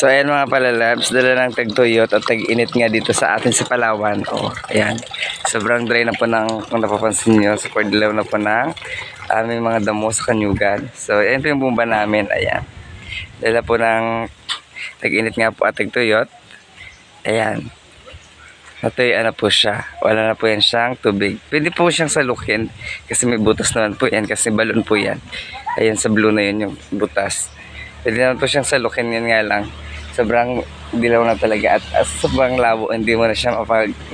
So ayan mga palalabs, dala ng tag-tuyot at tag-init nga dito sa atin sa Palawan. O, ayan. Sobrang dry na po ng, kung napapansin nyo, super dilaw na po ng aming mga damo sa Kanyugan. So ayan po yung bumba namin, ayan. Dala po ng tag-init nga po at tag-tuyot. Ayan. Natuyaan na po siya. Wala na po yan siyang tubig. Pwede po siyang salukin kasi may butas naman po yan kasi balon po yan. Ayan sa blue na yun yung butas. Pwede naman po siyang salukin, yan nga lang. Sobrang dilaw na talaga at sobrang labo. Hindi mo na siya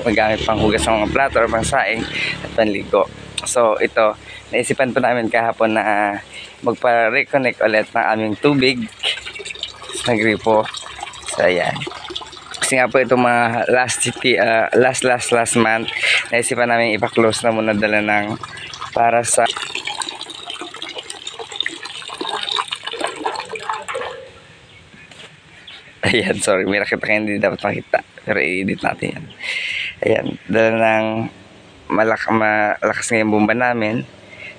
magamit pang hugas ng mga plato or pang saing at panligo. So ito, naisipan po namin kahapon na magpa-reconnect ulit ng aming tubig sa gripo. So ayan. Kasi nga po itong mga last month, naisipan namin ipa-close na muna dala ng para sa ayan, sorry, may nakita kayo hindi dapat makita pero i-edit natin yan. Ayan, dala ng malakas nga yung bomba namin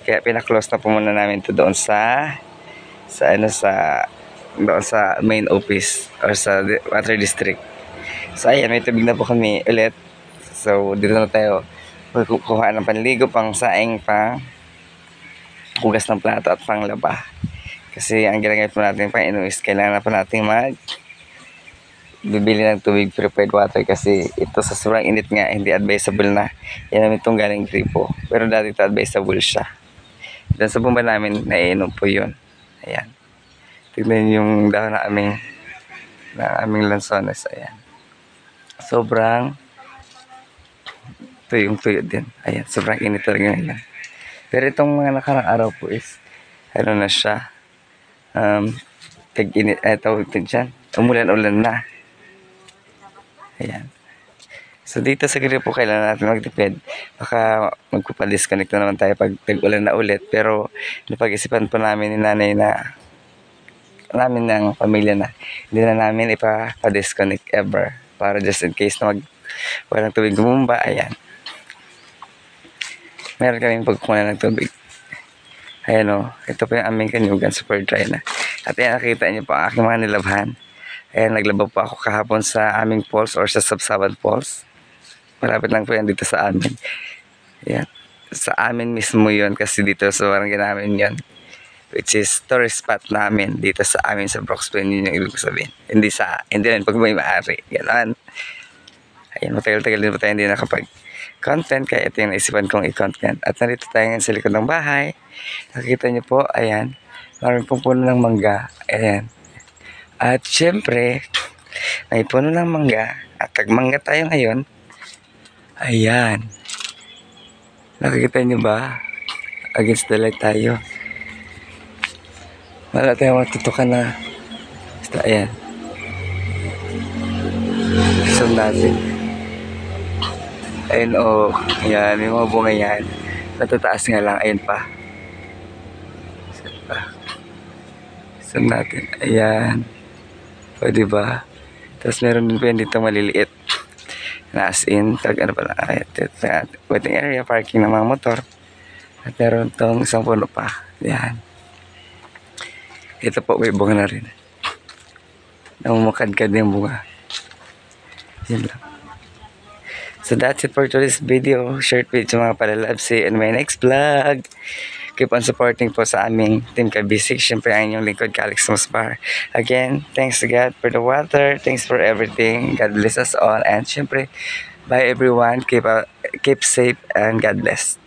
kaya pina-close na po muna namin ito doon doon sa main office or sa water district. So ayan, may tubig na po kami ulit. So dito na tayo kukuha ng panligo, pang saing, pang hugas ng plato at pang laba. Kasi ang ginagamit po natin pang inuis, kailangan na po natin bibili ng tubig purified water kasi ito sa sobrang init nga hindi advisable na yan namin itong galing gripo. Pero dati ito advisable siya. Doon sa bomba namin naiinom po yun. Ayan. Tignan yung dahon na aming lansones. Ayan. Sobrang tuyong-tuyo din. Ayan, sobrang init talaga ngayon. Pero itong mga nakarang araw po is ano na siya, tag-init, tawag ito dyan, umulan-ulan na. Ayan. So dito sa gripo kailangan natin magtipid. Baka magpapadisconnect na naman tayo pag tag-ulan na ulit. Pero napag-isipan po namin ni nanay namin ng pamilya na hindi na namin ipa-disconnect ever. Para just in case na walang tubig gumumba, ayan. Meron kaming pagkukunan ng tubig. Ayan o, ito po yung aming Kanyugan, super dry na. At ayan, nakita niyo po ang aking mga nilabhan. Ayan, naglaba po ako kahapon sa aming falls or sa Sabsaban Falls. Malapit lang po yan dito sa amin. Ayan, sa amin mismo yun kasi dito sa barangay namin yun. Which is tourist spot namin dito sa amin sa Brooks Point, yun yung ibig sabihin. Hindi rin pag may maaari. Ganon. Ayan, matagal-tagal din po tayo hindi nakapag-content kaya ito yung naisipan kong i-content. At narito tayo ngayon sa likod ng bahay. Nakikita niyo po, ayan, maraming pong puno ng mangga. Ayan. At syempre, may puno ng mangga at tagmangga tayo ngayon. Ayan. Nakikita niyo ba? Against the light tayo. Wala tayong matutukan na. Basta, ayan. Zoom natin. Ayun o. Ayan, may mga bunga yan. Natataas nga lang. Ayun pa. Zoom natin. Ayan. O, diba? Tapos meron din po yan dito maliliit. Na as in, ano pala, waiting area, parking ng mga motor. At meron tong isang puno pa. Ayan. Ito po, may bunga na rin. Namumakad-kad yung bunga. Yan lang. So that's it for today's video. Short video mga palalabs. See you in my next vlog. Keep on supporting po sa aming Team Kabisik. Siyempre ang inyong lingkod, Calix Musbar. Again, thanks to God for the water. Thanks for everything. God bless us all. And siyempre, bye everyone. Keep safe and God bless.